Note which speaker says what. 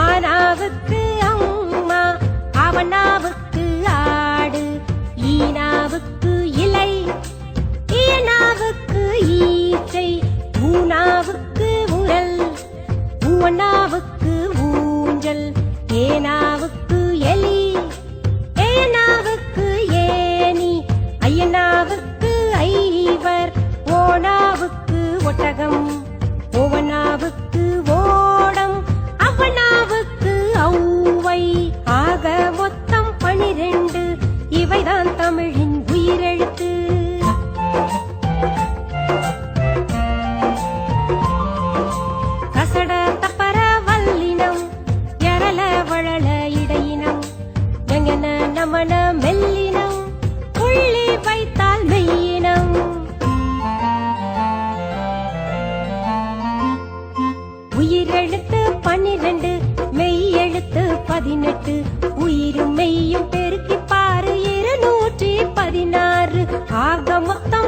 Speaker 1: ஆனாவுக்கு அம்மா, அவனாவுக்கு ஆடு, ஈனாவுக்கு இலை, ஈனாவுக்கு ஈச்சை, ஊனாவுக்கு உரல், ஊனாவுக்கு ஊஞ்சல், ஏனாவுக்கு எலி, ஏனாவுக்கு ஏனி, ஐயனாவுக்கு ஐவர், ஓனாவுக்கு ஒட்டகம், ஓவனாவுக்கு ஓடம், அவனாவுக்கு ஔவை. ஆக மொத்தம் 12. இவைதான் தமிழின் உயிரெழுத்து. கசட தப்பர வல்லினம், எரல வளல இடையினம், எங்கன நமன மெல்லினம், புள்ளி வைத்தால் மெய்யினம். உயிரெழுத்து 12, மெய் எழுத்து 18. உயிரும் மெய்யும் பெருக்கி பாரு 216. ஆக மொத்தம்